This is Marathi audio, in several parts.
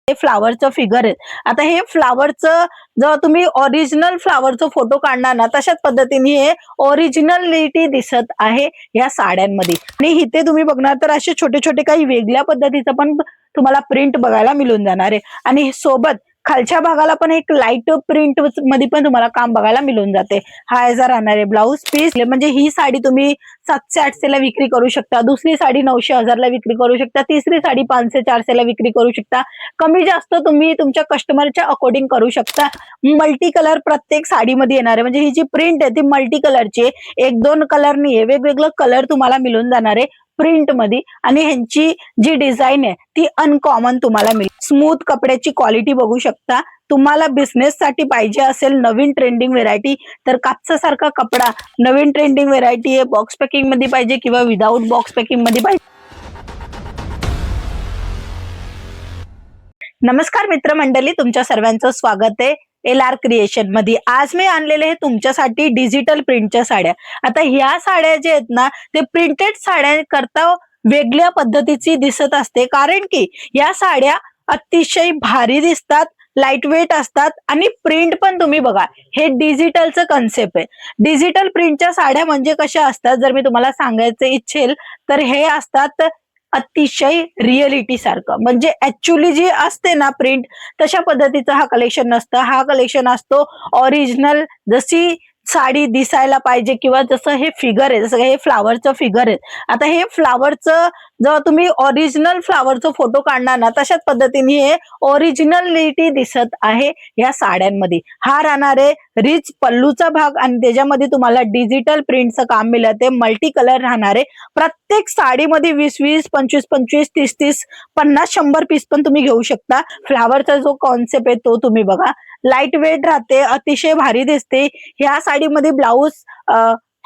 हे फ्लावरचं फिगर आहे. आता हे फ्लावरचं जेव्हा तुम्ही ओरिजिनल फ्लावरचं फोटो काढणार ना, तशाच पद्धतीने हे ओरिजिनलिटी दिसत आहे या साड्यांमध्ये. आणि इथे तुम्ही बघणार तर असे छोटे छोटे काही वेगळ्या पद्धतीचं पण तुम्हाला प्रिंट बघायला मिळून जाणार आहे. आणि सोबत खालच्या भागाला पण एक लाईट प्रिंट मध्ये पण तुम्हाला काम बघायला मिळून जाते. हा याचा राहणार आहे ब्लाऊज पीस. म्हणजे ही साडी तुम्ही 700-800 ला विक्री करू शकता, दुसरी साडी 900-1000 ला विक्री करू शकता, तिसरी साडी 500-400 ला विक्री करू शकता. कमी जास्त तुम्ही तुमच्या कस्टमरच्या अकॉर्डिंग करू शकता. मल्टी कलर प्रत्येक साडीमध्ये येणार आहे. म्हणजे ही जी प्रिंट आहे ती मल्टी कलरची आहे, 1-2 कलर नाहीये, वेगवेगळं कलर तुम्हाला मिळून जाणार आहे प्रिंट मध्ये. आणि ह्यांची जी डिझाईन आहे ती अनकॉमन तुम्हाला मिळेल. स्मूथ कपड्याची क्वालिटी बघू शकता. तुम्हाला बिझनेस साठी पाहिजे असेल नवीन ट्रेंडिंग व्हेरायटी तर कापसासारखा कपडा नवीन ट्रेंडिंग व्हेरायटी आहे. बॉक्स पॅकिंग मध्ये पाहिजे किंवा विदाऊट बॉक्स पॅकिंग मध्ये पाहिजे. नमस्कार मित्रमंडळी, तुमच्या सर्वांचं स्वागत आहे LR क्रिएशन मध्ये. आज मी आणलेले हे तुमच्यासाठी डिजिटल प्रिंटच्या साड्या. आता ह्या साड्या जे आहेत ना ते प्रिंटेड साड्या करता वेगळ्या पद्धतीची दिसत असते, कारण की या साड्या अतिशय भारी दिसतात, लाईट वेट असतात आणि प्रिंट पण तुम्ही बघा, हे डिजिटलचं कन्सेप्ट आहे. डिजिटल प्रिंटच्या साड्या म्हणजे कशा असतात जर मी तुम्हाला सांगायचं इच्छेल तर हे असतात अतिशय रिअलिटी सारखं. म्हणजे ऍक्च्युअली जी असते ना प्रिंट तशा पद्धतीचं हा कलेक्शन नसतं. हा कलेक्शन असतो ओरिजिनल, जशी साडी दिसायला पाहिजे किंवा जसं हे फिगर आहे, जसं हे फ्लावरचं फिगर आहे. आता हे फ्लावरचं जेव्हा तुम्ही ओरिजिनल फ्लावरचं फोटो काढणार ना, तशाच पद्धतीने हे ओरिजिनलिटी दिसत आहे या साड्यांमध्ये. हा राहणार आहे रिच पल्लूचा भाग आणि त्याच्यामध्ये तुम्हाला डिजिटल प्रिंटचं काम मिळते. मल्टी कलर राहणार आहे. प्रत्येक साडीमध्ये 20-20, 25-25, 30-30, 50-100 पीस पण तुम्ही घेऊ शकता. फ्लावरचा जो कॉन्सेप्ट आहे तो तुम्ही बघा. लाईट वेट राहते, अतिशय भारी दिसते. ह्या साडीमध्ये ब्लाऊज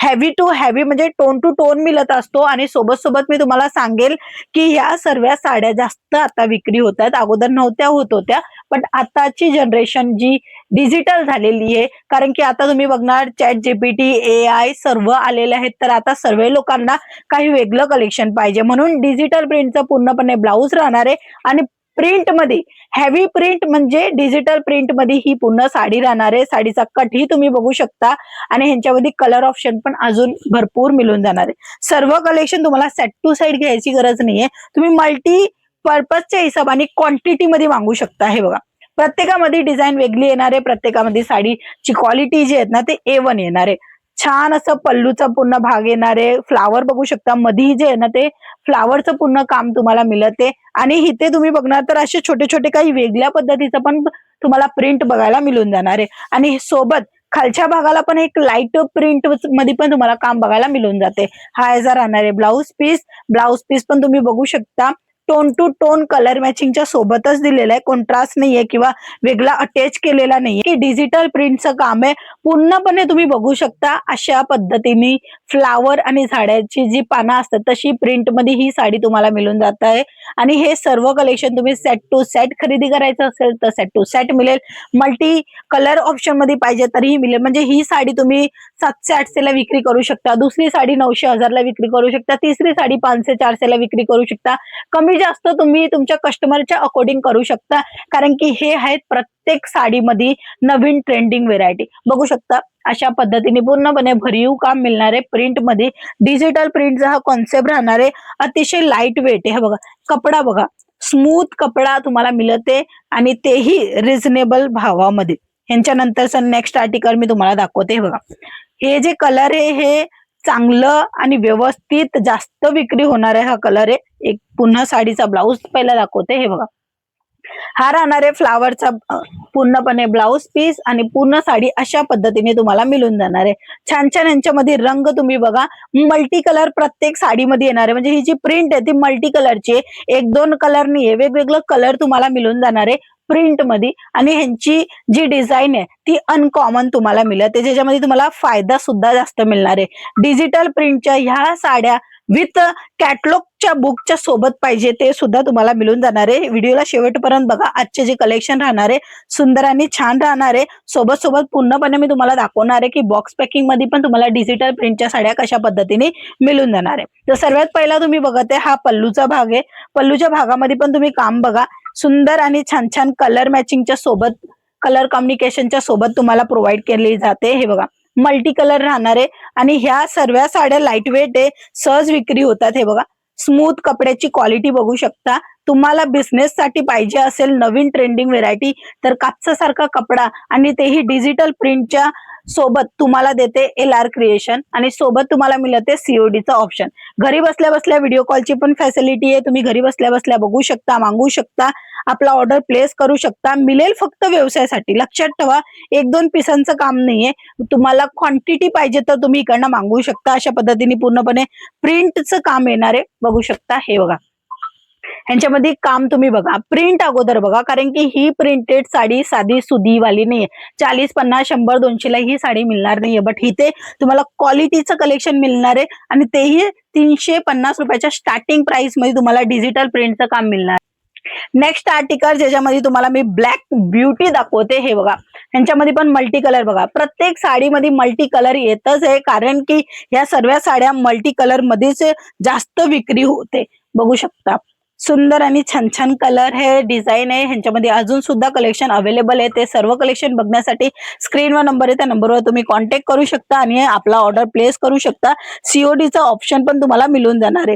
हेवी टू हेवी म्हणजे टोन टू टोन मिळत असतो. आणि सोबत सोबत मी तुम्हाला सांगेल की ह्या सर्व साड्या जास्त आता विक्री होत आहेत. अगोदर नव्हत्या होत होत्या, पण आताची जनरेशन जी डिजिटल झालेली आहे, कारण की आता तुम्ही बघणार ChatGPT, AI सर्व आलेले आहेत. तर आता सर्व लोकांना काही वेगळं कलेक्शन पाहिजे, म्हणून डिजिटल प्रिंटचं पूर्णपणे ब्लाऊज राहणार आहे. आणि प्रिंट मध्ये हेवी प्रिंट म्हणजे डिजिटल प्रिंट मध्ये ही पूर्ण साडी राहणार आहे. साडीचा कट ही तुम्ही बघू शकता आणि ह्यांच्यामध्ये कलर ऑप्शन पण अजून भरपूर मिळून जाणार आहे. सर्व कलेक्शन तुम्हाला सेट टू साइड घ्यायची गरज नाहीये. तुम्ही मल्टी पर्पजच्या हिशोबाने क्वांटिटी मध्ये मागू शकता. हे बघा, प्रत्येकामध्ये डिझाईन वेगळी येणार आहे. प्रत्येकामध्ये साडीची क्वालिटी जी आहे ना ते A1 येणार आहे. छान असं पल्लूचा पूर्ण भाग येणार आहे. फ्लावर बघू शकता, मध्ये जे आहे ना ते फ्लावरचं पूर्ण काम तुम्हाला मिळते. आणि इथे तुम्ही बघणार तर असे छोटे छोटे काही वेगळ्या पद्धतीचं पण तुम्हाला प्रिंट बघायला मिळून जाणार आहे. आणि सोबत खालच्या भागाला पण एक लाईट प्रिंट मध्ये पण तुम्हाला काम बघायला मिळून जाते. हा याचा राहणार आहे ब्लाऊज पीस. ब्लाऊज पीस पण तुम्ही बघू शकता टोन टू टोन कलर मॅचिंगच्या सोबतच दिलेला आहे. कॉन्ट्रास्ट नाहीये किंवा वेगळा अटॅच केलेला नाहीये. की डिजिटल प्रिंटचं काम आहे. पूर्णपणे तुम्ही बघू शकता अशा पद्धतीने फ्लावर आणि झाडाची जी पानं असतात तशी प्रिंट मध्ये ही साडी तुम्हाला मिळून जात आहे. आणि हे सर्व कलेक्शन तुम्ही सेट टू सेट खरेदी करायचं असेल तर सेट टू सेट मिळेल. मल्टी कलर ऑप्शन मध्ये पाहिजे तरीही मिळेल. म्हणजे ही साडी तुम्ही 700-800 ला विक्री करू शकता, दुसरी साडी 900-1000 ला विक्री करू शकता, तिसरी साडी 500-400 ला विक्री करू शकता. कमी जास्त तुम्ही तुमच्या कस्टमरच्या अकॉर्डिंग करू शकता, कारण की हे आहेत प्रत्येक साडीमध्ये नवीन ट्रेंडिंग व्हेरायटी. बघू शकता अशा पद्धतीने पूर्णपणे भरीव काम मिळणार आहे. प्रिंट मध्ये डिजिटल प्रिंटचा हा कॉन्सेप्ट राहणार आहे. अतिशय लाईट वेट आहे. बघा कपडा बघा, स्मूथ कपडा तुम्हाला मिळते आणि तेही रिझनेबल भावामध्ये. ह्यांच्या नंतरचं नेक्स्ट आर्टिकल मी तुम्हाला दाखवते. बघा हे जे कलर आहे हे चांगलं आणि व्यवस्थित जास्त विक्री होणार आहे. हा कलर आहे. एक पुन्हा साडीचा ब्लाऊज पहिला दाखवते. हे बघा, हा राहणार आहे फ्लावरचा पूर्णपणे ब्लाऊज पीस आणि पूर्ण साडी अशा पद्धतीने तुम्हाला मिळून जाणार आहे. छान छान यांच्यामध्ये रंग तुम्ही बघा, मल्टी कलर प्रत्येक साडीमध्ये येणार आहे. म्हणजे ही जी प्रिंट आहे ती मल्टी कलरची आहे, 1-2 कलर नाहीये, वेगवेगळं कलर तुम्हाला मिळून जाणार आहे प्रिंट मध्ये. आणि ह्यांची जी डिझाईन आहे ती अनकॉमन तुम्हाला मिळते, ज्याच्यामध्ये तुम्हाला फायदा सुद्धा जास्त मिळणार आहे. डिजिटल प्रिंटच्या ह्या साड्या विथ कॅटलॉगच्या बुकच्या सोबत पाहिजे ते सुद्धा तुम्हाला मिळून जाणार आहे. व्हिडिओला शेवटपर्यंत बघा. आजचे जे कलेक्शन राहणार आहे सुंदर आणि छान राहणार आहे. सोबत सोबत पूर्णपणे मी तुम्हाला दाखवणार आहे की बॉक्स पॅकिंग मध्ये पण तुम्हाला डिजिटल प्रिंटच्या साड्या कशा पद्धतीने मिळून जाणार आहे. तर सर्वात पहिला तुम्ही बघत आहे हा पल्लूचा भाग आहे. पल्लूच्या भागामध्ये पण तुम्ही काम बघा. सुंदर आणि छान छान कलर मॅचिंगच्या सोबत, कलर कॉम्बिनेशनच्या सोबत तुम्हाला प्रोव्हाइड केली जाते. हे बघा मल्टी कलर राहणार आहे आणि ह्या सर्व साड्या लाईट वेट आहे, सहज विक्री होतात. हे बघा स्मूथ कपड्याची क्वालिटी बघू शकता. तुम्हाला बिझनेस साठी पाहिजे असेल नवीन ट्रेंडिंग व्हेरायटी तर कापसासारखा कपडा आणि तेही डिजिटल प्रिंटच्या सोबत तुम्हाला देते LR क्रिएशन आणि सोबत तुम्हाला मिळते CODचा ऑप्शन. घरी बसल्या बसल्या व्हिडिओ कॉलची पण फॅसिलिटी आहे. तुम्ही घरी बसल्या बसल्या बघू शकता, मागवू शकता, आपला ऑर्डर प्लेस करू शकता. मिळेल फक्त व्यवसायासाठी. लक्षात ठेवा 1-2 पिसांचं काम नाहीये. तुम्हाला क्वांटिटी पाहिजे तर तुम्ही इकडनं मागवू शकता. अशा पद्धतीने पूर्णपणे प्रिंटचं काम येणार आहे. बघू शकता. हे बघा ह्यांच्यामध्ये काम तुम्ही बघा, प्रिंट अगोदर बघा, कारण की ही प्रिंटेड साडी साधी सुधी वाली नाहीये. 40, 50, 100, 200 ला ही साडी मिळणार नाहीये. बट इथे तुम्हाला क्वालिटीचं कलेक्शन मिळणार आहे आणि तेही 350 रुपयाच्या स्टार्टिंग प्राइस मध्ये तुम्हाला डिजिटल प्रिंटचं काम मिळणार. नेक्स्ट आर्टिकल ज्याच्यामध्ये तुम्हाला मी ब्लॅक ब्युटी दाखवते. हे बघा ह्यांच्यामध्ये पण मल्टी कलर बघा. प्रत्येक साडीमध्ये मल्टी कलर येतच आहे, कारण की ह्या सर्व साड्या मल्टी कलर मध्येच जास्त विक्री होते. बघू शकता सुंदर आणि छान छान कलर हे डिझाईन आहे. ह्यांच्यामध्ये अजून सुद्धा कलेक्शन अवेलेबल आहे. ते सर्व कलेक्शन बघण्यासाठी स्क्रीनवर नंबर आहे, त्या नंबरवर तुम्ही कॉन्टॅक्ट करू शकता आणि आपला ऑर्डर प्लेस करू शकता. CODचा ऑप्शन पण तुम्हाला मिळून जाणार आहे.